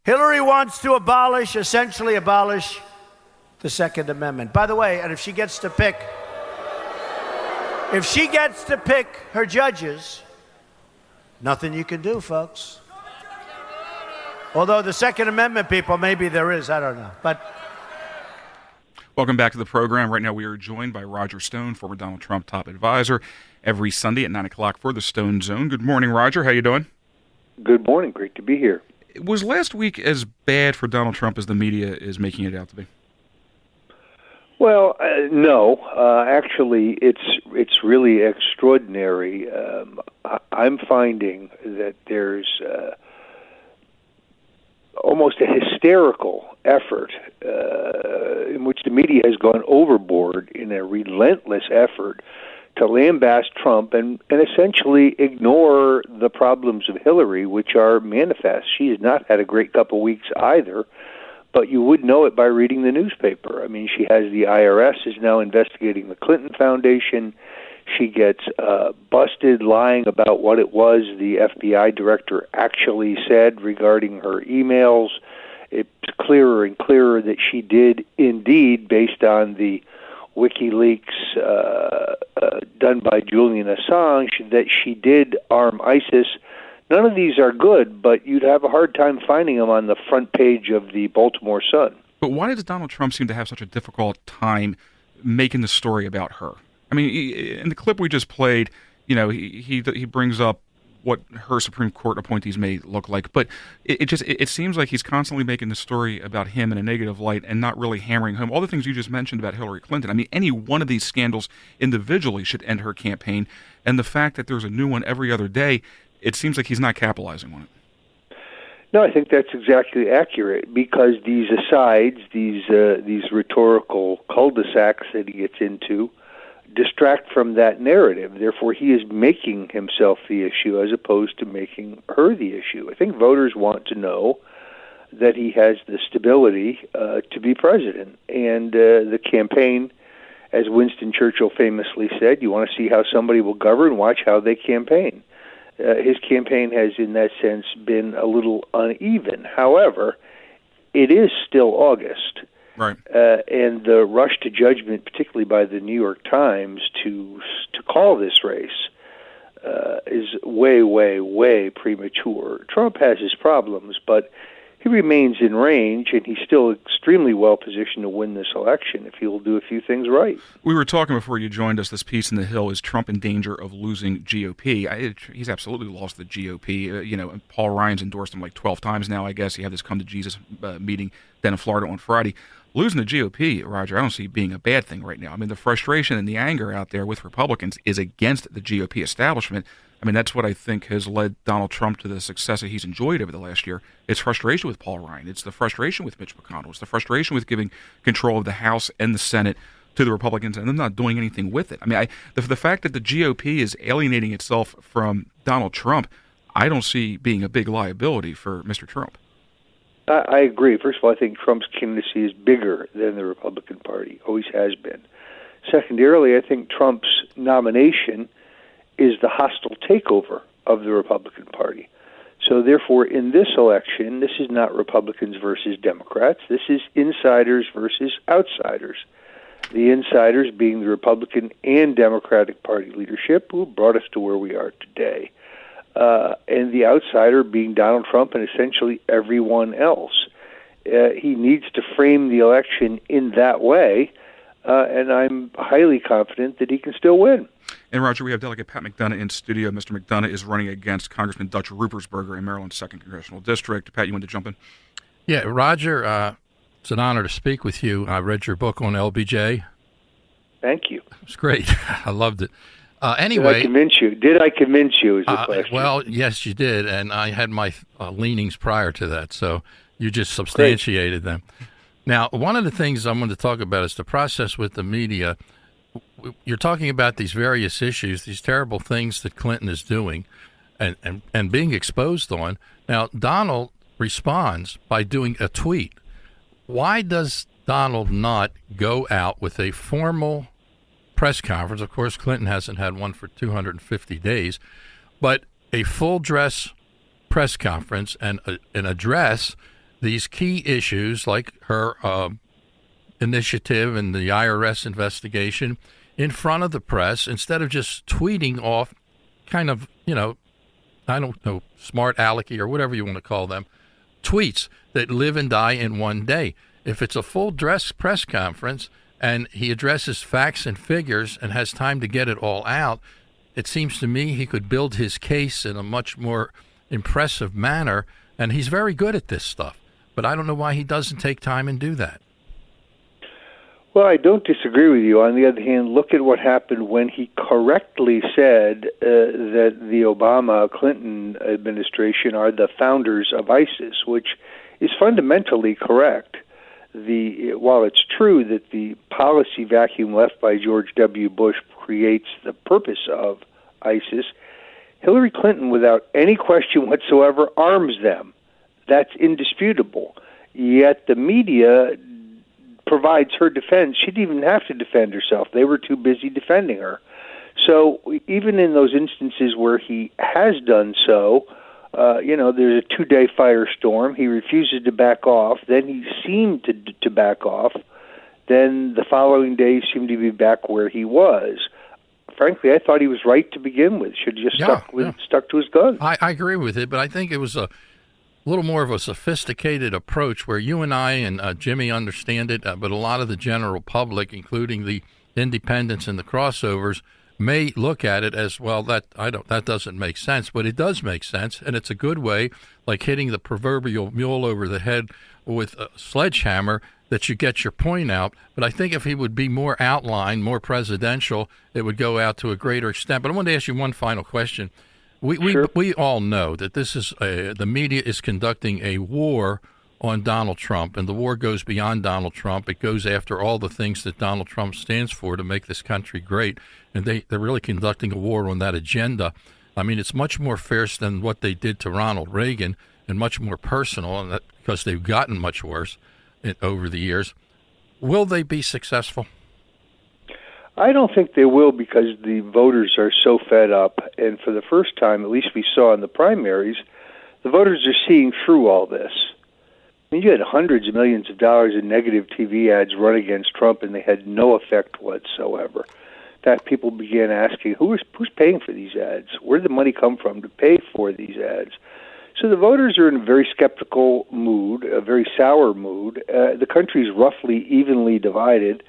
Hillary wants to essentially abolish the Second Amendment. By the way, and if she gets to pick her judges, nothing you can do, folks. Although the Second Amendment people, maybe there is, I don't know. But welcome back to the program. Right now we are joined by Roger Stone, former Donald Trump top advisor, every Sunday at 9 o'clock for the Stone Zone. Good morning, Roger. How you doing? Good morning. Great to be here. Was last week as bad for Donald Trump as the media is making it out to be? Well, no. Actually, it's really extraordinary. I'm finding that there's almost a hysterical effort in which the media has gone overboard in a relentless effort to lambast Trump and essentially ignore the problems of Hillary, which are manifest. She has not had a great couple weeks either, but you would know it by reading the newspaper. I mean, she has the IRS is now investigating the Clinton Foundation. She gets busted lying about what it was the FBI director actually said regarding her emails. It's clearer and clearer that she did indeed, based on the WikiLeaks done by Julian Assange, that she did arm ISIS. None of these are good, but you'd have a hard time finding them on the front page of the Baltimore Sun. But why does Donald Trump seem to have such a difficult time making the story about her? I mean, in the clip we just played, you know, he brings up what her Supreme Court appointees may look like, but it seems like he's constantly making the story about him in a negative light and not really hammering home all the things you just mentioned about Hillary Clinton. I mean, any one of these scandals individually should end her campaign, and the fact that there's a new one every other day, it seems like he's not capitalizing on it. No, I think that's exactly accurate, because these asides, these rhetorical cul-de-sacs that he gets into, distract from that narrative. Therefore, he is making himself the issue as opposed to making her the issue. I think voters want to know that he has the stability to be president. And the campaign, as Winston Churchill famously said, you want to see how somebody will govern, watch how they campaign. His campaign has, in that sense, been a little uneven. However, it is still August. Right. And the rush to judgment, particularly by the New York Times, to call this race is way, way, way premature. Trump has his problems, but he remains in range, and he's still extremely well positioned to win this election if he will do a few things right. We were talking before you joined us, this piece in The Hill, is Trump in danger of losing GOP? He's absolutely lost the GOP. Paul Ryan's endorsed him like 12 times now, I guess. He had this Come to Jesus meeting down in Florida on Friday. Losing the GOP, Roger, I don't see being a bad thing right now. I mean, the frustration and the anger out there with Republicans is against the GOP establishment. I mean, that's what I think has led Donald Trump to the success that he's enjoyed over the last year. It's frustration with Paul Ryan. It's the frustration with Mitch McConnell. It's the frustration with giving control of the House and the Senate to the Republicans and them not doing anything with it. I mean, the fact that the GOP is alienating itself from Donald Trump, I don't see being a big liability for Mr. Trump. I agree. First of all, I think Trump's candidacy is bigger than the Republican Party, always has been. Secondarily, I think Trump's nomination is the hostile takeover of the Republican Party. So therefore, in this election, this is not Republicans versus Democrats. This is insiders versus outsiders. The insiders being the Republican and Democratic Party leadership, who brought us to where we are today. And the outsider being Donald Trump and essentially everyone else. He needs to frame the election in that way, and I'm highly confident that he can still win. And, Roger, we have Delegate Pat McDonough in studio. Mr. McDonough is running against Congressman Dutch Ruppersberger in Maryland's 2nd Congressional District. Pat, you want to jump in? Yeah, Roger, it's an honor to speak with you. I read your book on LBJ. Thank you. It was great. I loved it. Anyway, Did I convince you? Is the question. Well, yes, you did, and I had my leanings prior to that, so you just substantiated them. Now, one of the things I'm going to talk about is the process with the media. You're talking about these various issues, these terrible things that Clinton is doing and being exposed on. Now, Donald responds by doing a tweet. Why does Donald not go out with a formal press conference? Of course, Clinton hasn't had one for 250 days, but a full dress press conference and an address these key issues like her initiative and the IRS investigation in front of the press instead of just tweeting off kind of, I don't know, smart alecky or whatever you want to call them, tweets that live and die in one day. If it's a full dress press conference and he addresses facts and figures and has time to get it all out, it seems to me he could build his case in a much more impressive manner, and he's very good at this stuff. But I don't know why he doesn't take time and do that. Well, I don't disagree with you. On the other hand, look at what happened when he correctly said that the Obama-Clinton administration are the founders of ISIS, which is fundamentally correct. While it's true that the policy vacuum left by George W. Bush creates the purpose of ISIS, Hillary Clinton, without any question whatsoever, arms them. That's indisputable. Yet the media provides her defense. She didn't even have to defend herself. They were too busy defending her. So even in those instances where he has done so, there's a 2-day firestorm. He refuses to back off. Then he seemed to back off. Then the following day he seemed to be back where he was. Frankly, I thought he was right to begin with. Should have just stuck to his guns. I agree with it, but I think it was a little more of a sophisticated approach where you and I and Jimmy understand it, but a lot of the general public, including the independents and the crossovers, may look at it as, well, that doesn't make sense, but it does make sense, and it's a good way, like hitting the proverbial mule over the head with a sledgehammer, that you get your point out. But I think if he would be more outlined, more presidential, it would go out to a greater extent. But I wanted to ask you one final question. We all know that this is the media is conducting a war on Donald Trump, and the war goes beyond Donald Trump. It goes after all the things that Donald Trump stands for to make this country great, and they're really conducting a war on that agenda. I mean, it's much more fierce than what they did to Ronald Reagan and much more personal, and because they've gotten much worse over the years. Will they be successful? I don't think they will, because the voters are so fed up, and for the first time, at least we saw in the primaries, the voters are seeing through all this. I mean, you had hundreds of millions of dollars in negative TV ads run against Trump, and they had no effect whatsoever. That people began asking, who's paying for these ads? Where did the money come from to pay for these ads? So the voters are in a very skeptical mood, a very sour mood. The country's roughly evenly divided.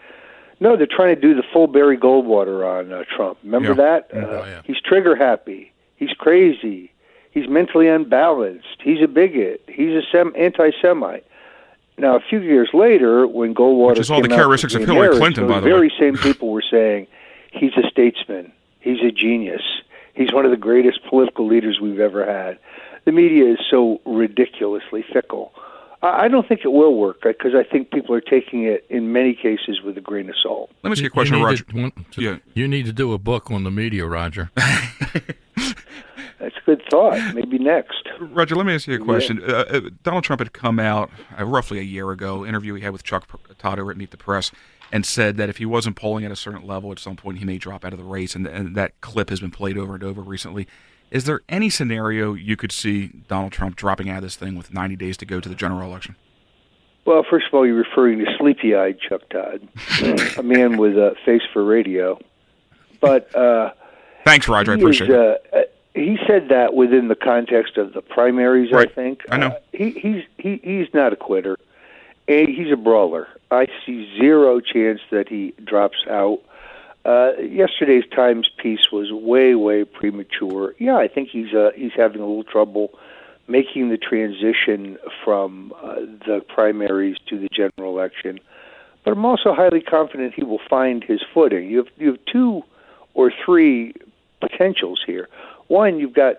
No, they're trying to do the full Barry Goldwater on Trump. Remember that? Yeah. He's trigger happy. He's crazy. He's mentally unbalanced. He's a bigot. He's anti-Semite. Now, a few years later, when Goldwater which is all the characteristics of Hillary Clinton, by the way. The very same people were saying, he's a statesman. He's a genius. He's one of the greatest political leaders we've ever had. The media is so ridiculously fickle. I don't think it will work, because I think people are taking it, in many cases, with a grain of salt. Let me ask you a question, Roger. You need to do a book on the media, Roger. That's a good thought. Maybe next. Roger, let me ask you a question. Donald Trump had come out roughly a year ago, interview he had with Chuck Todd over at Meet the Press, and said that if he wasn't polling at a certain level at some point, he may drop out of the race, and that clip has been played over and over recently. Is there any scenario you could see Donald Trump dropping out of this thing with 90 days to go to the general election? Well, first of all, you're referring to sleepy-eyed Chuck Todd, a man with a face for radio. But thanks, Roger. I appreciate it. He said that within the context of the primaries, right. I think. I know. He's not a quitter. He's a brawler. I see zero chance that he drops out. Yesterday's Times piece was way premature. Yeah, I think he's having a little trouble making the transition from the primaries to the general election. But I'm also highly confident he will find his footing. You have 2 or 3 potentials here. One, you've got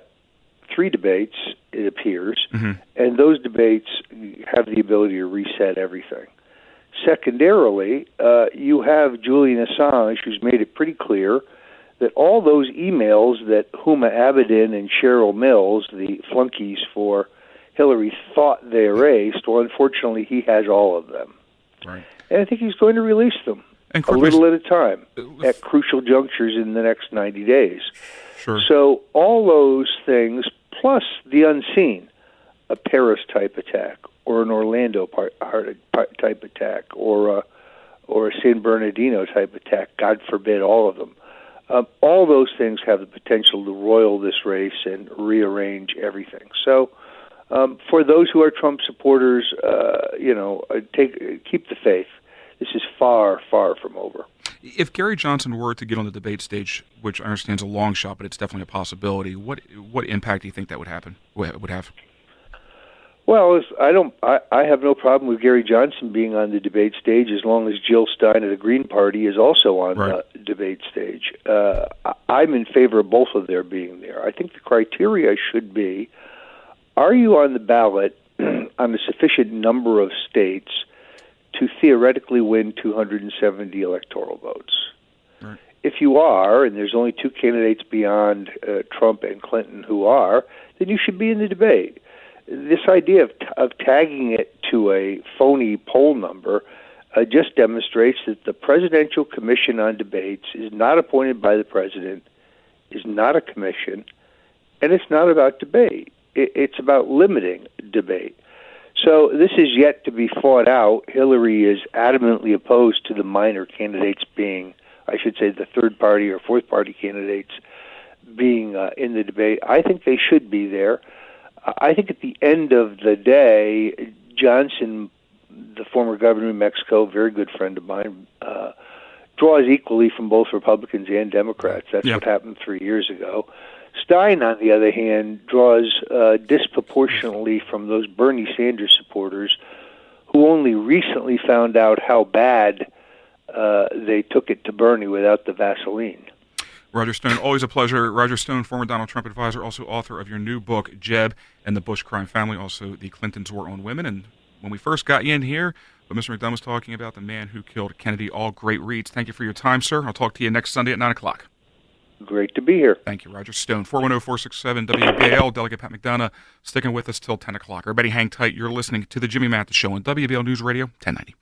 3 debates, it appears, and those debates have the ability to reset everything. Secondarily, you have Julian Assange, who's made it pretty clear that all those emails that Huma Abedin and Cheryl Mills, the flunkies for Hillary, thought they erased, well, unfortunately, he has all of them. Right. And I think he's going to release them a little at a time at crucial junctures in the next 90 days. Sure. So all those things, plus the unseen, a Paris-type attack, or an Orlando type attack, or a San Bernardino type attack. God forbid, all of them. All those things have the potential to roil this race and rearrange everything. So, for those who are Trump supporters, keep the faith. This is far, far from over. If Gary Johnson were to get on the debate stage, which I understand is a long shot, but it's definitely a possibility, what impact do you think that would have? Well, I have no problem with Gary Johnson being on the debate stage as long as Jill Stein of the Green Party is also on the debate stage. I'm in favor of both of their being there. I think the criteria should be, are you on the ballot on a sufficient number of states to theoretically win 270 electoral votes? Right. If you are, and there's only two candidates beyond Trump and Clinton who are, then you should be in the debate. This idea of tagging it to a phony poll number just demonstrates that the Presidential Commission on Debates is not appointed by the president, is not a commission, and it's not about debate. It's about limiting debate. So this is yet to be fought out. Hillary is adamantly opposed to the minor candidates being, I should say, the third party or fourth party candidates being in the debate. I think they should be there. I think at the end of the day, Johnson, the former governor of Mexico, very good friend of mine, draws equally from both Republicans and Democrats. That's what happened 3 years ago. Stein, on the other hand, draws disproportionately from those Bernie Sanders supporters who only recently found out how bad they took it to Bernie without the Vaseline. Roger Stone, always a pleasure. Roger Stone, former Donald Trump advisor, also author of your new book, Jeb and the Bush Crime Family, also The Clintons' War on Women. And when we first got you in here, but Mr. McDonough was talking about the man who killed Kennedy, all great reads. Thank you for your time, sir. I'll talk to you next Sunday at 9 o'clock. Great to be here. Thank you, Roger Stone. 410-467 WBAL, Delegate Pat McDonough, sticking with us till 10 o'clock. Everybody hang tight. You're listening to The Jimmy Mathis Show on WBAL News Radio 1090.